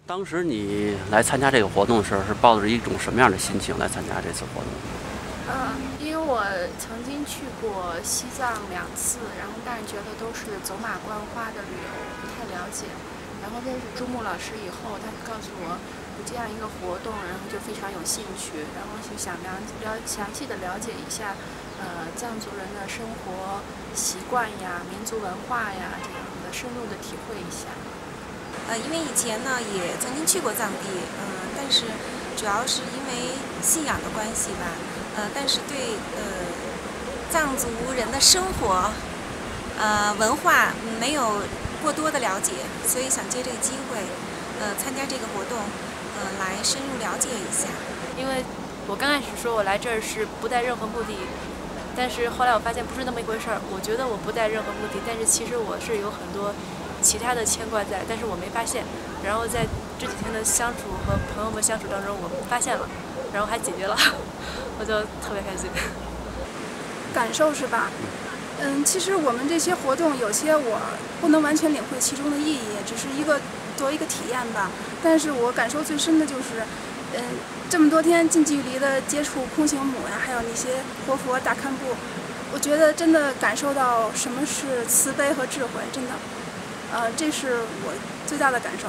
当时你来参加这个活动的时候，是抱着一种什么样的心情来参加这次活动？因为我曾经去过西藏2次，然后但是觉得都是走马观花的旅游，不太了解。然后认识朱木老师以后，他告诉我有这样一个活动，然后就非常有兴趣，然后就想详细的了解一下，藏族人的生活习惯呀、民族文化呀，这样的深入的体会一下。因为以前呢也曾经去过藏地，但是主要是因为信仰的关系吧，但是对藏族人的生活、文化没有过多的了解，所以想借这个机会，参加这个活动，来深入了解一下。因为我刚开始说我来这儿是不带任何目的，但是后来我发现不是那么一回事儿。我觉得我不带任何目的，但是其实我是有很多其他的牵挂在，但是我没发现。然后在这几天的相处和朋友们相处当中，我发现了，然后还解决了，我就特别开心。感受是吧？其实我们这些活动有些我不能完全领会其中的意义，只是作为一个体验吧。但是我感受最深的就是，这么多天近距离的接触空行母呀，还有那些活佛大堪布，我觉得真的感受到什么是慈悲和智慧，真的，这是我最大的感受。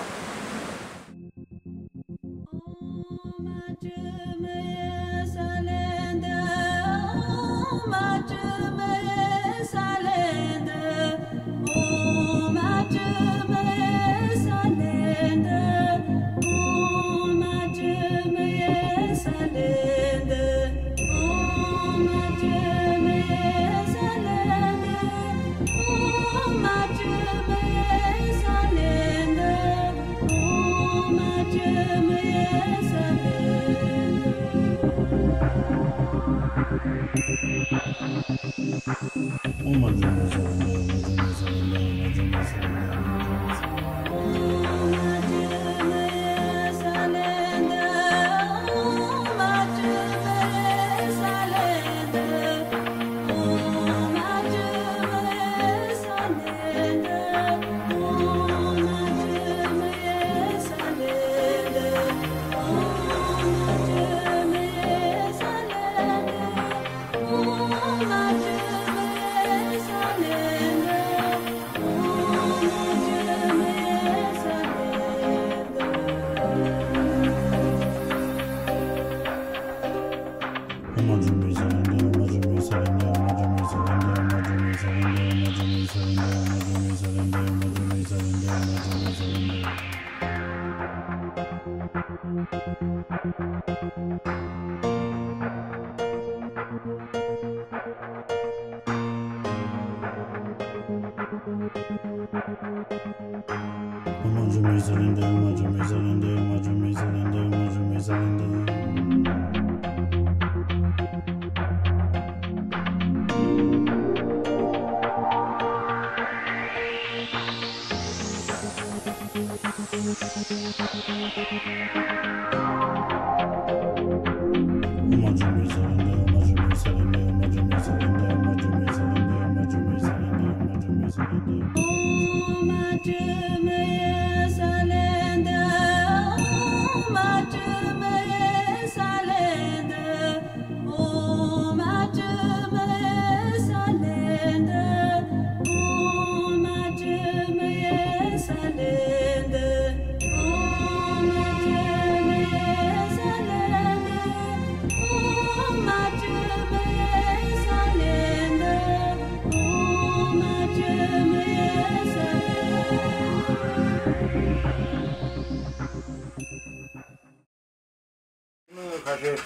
还是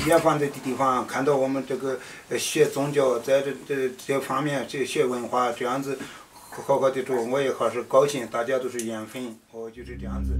远方的地方看到我们这个学宗教在这方面，这学文化这样子好好的做，我也还是高兴，大家都是缘分，就是这样子。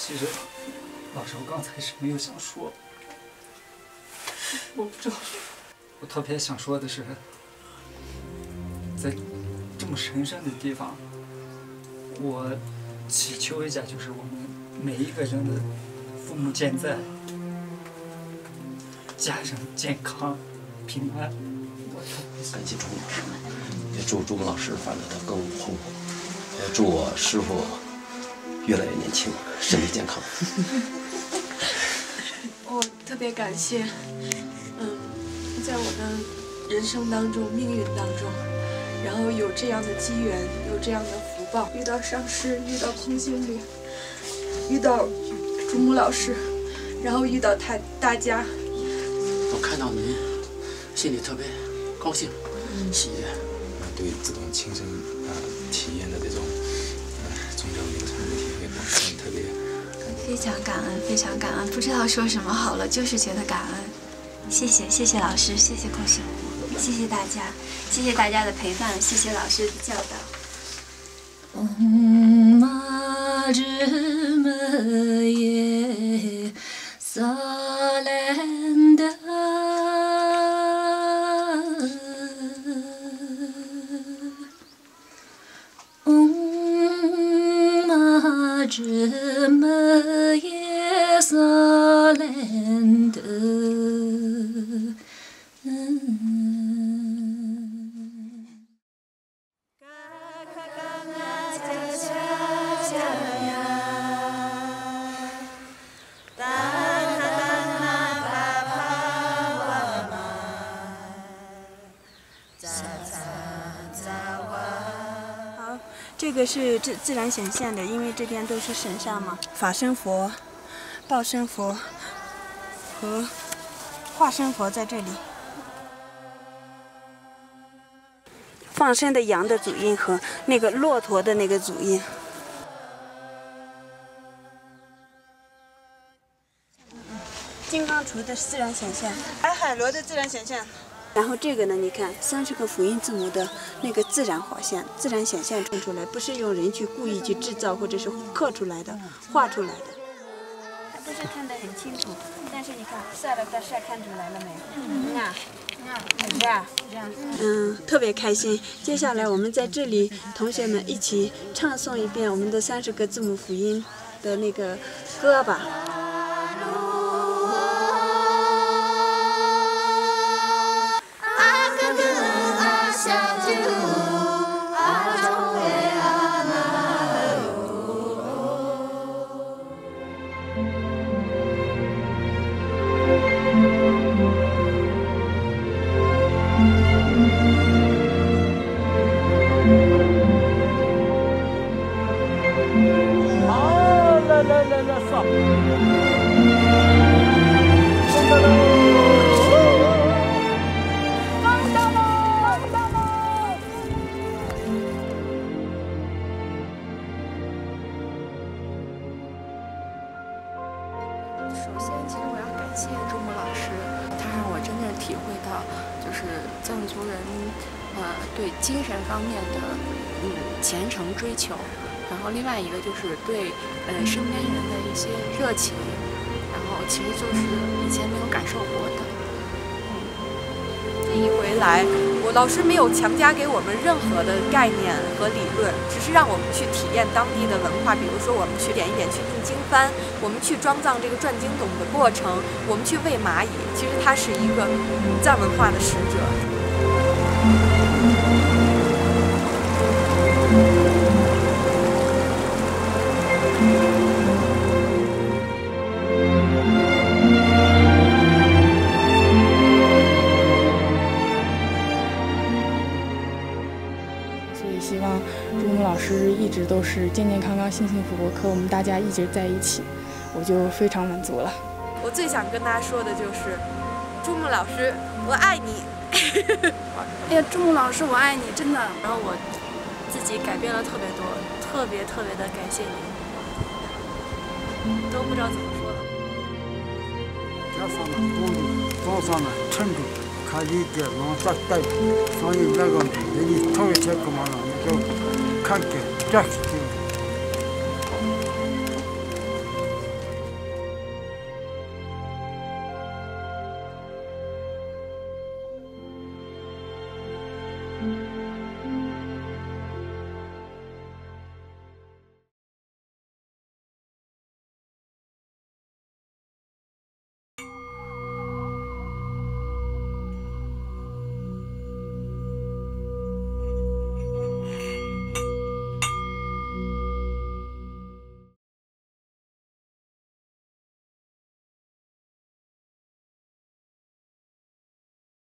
其实，老师，我刚才是没有想说，我不知道，我特别想说的是，在这么神圣的地方，我祈求一下，就是我们每一个人的父母健在，家人健康平安。感谢朱木老师，也祝朱木老师发展的更红火，也祝我师傅越来越年轻，身体健康。我特别感谢，在我的人生当中、命运当中，然后有这样的机缘，有这样的福报，遇到上师，遇到空心女，遇到朱木老师，然后遇到大家。我看到您，心里特别高兴、喜悦。对这种亲身体验的这种宗教流程的体会，我是特别非常感恩，非常感恩，不知道说什么好了，就是觉得感恩。谢谢老师，谢谢空心，谢谢大家，谢谢大家的陪伴，谢谢老师的教导。这个是自然显现的，因为这边都是神像嘛，法身佛、报身佛和化身佛在这里。放生的羊的祖印和那个骆驼的那个祖印。金刚杵的自然显现，海螺的自然显现。然后这个呢，你看30个辅音字母的那个自然画现、自然显现出来，不是用人去故意去制造或者是刻出来的、画出来的。不是看得很清楚，但是你看晒了的晒看出来了没？特别开心。接下来我们在这里，同学们一起唱诵一遍我们的30个字母辅音的那个歌吧。先，其实我要感谢朱木老师，他让我真正体会到，就是藏族人，对精神方面的虔诚追求，然后另外一个就是对身边人的一些热情，然后其实就是以前没有感受过的。这一回来，我老师没有强加给我们任何的概念和理论，只是让我们去体验当地的文化。比如说，我们去点一点去印经幡，我们去装藏这个转经筒的过程，我们去喂蚂蚁。其实他是一个藏文化的使者。希望朱木老师一直都是健健康康、幸幸福福，和我们大家一直在一起，我就非常满足了。我最想跟大家说的就是，朱木老师，我爱你。哎呀，朱木老师，我爱你，真的。然后我自己改变了特别多，特别的感谢你，都不知道怎么说了。家上了公路，早上了成都。看一个往上带，所以那个你特别这个嘛了，你就看给这个。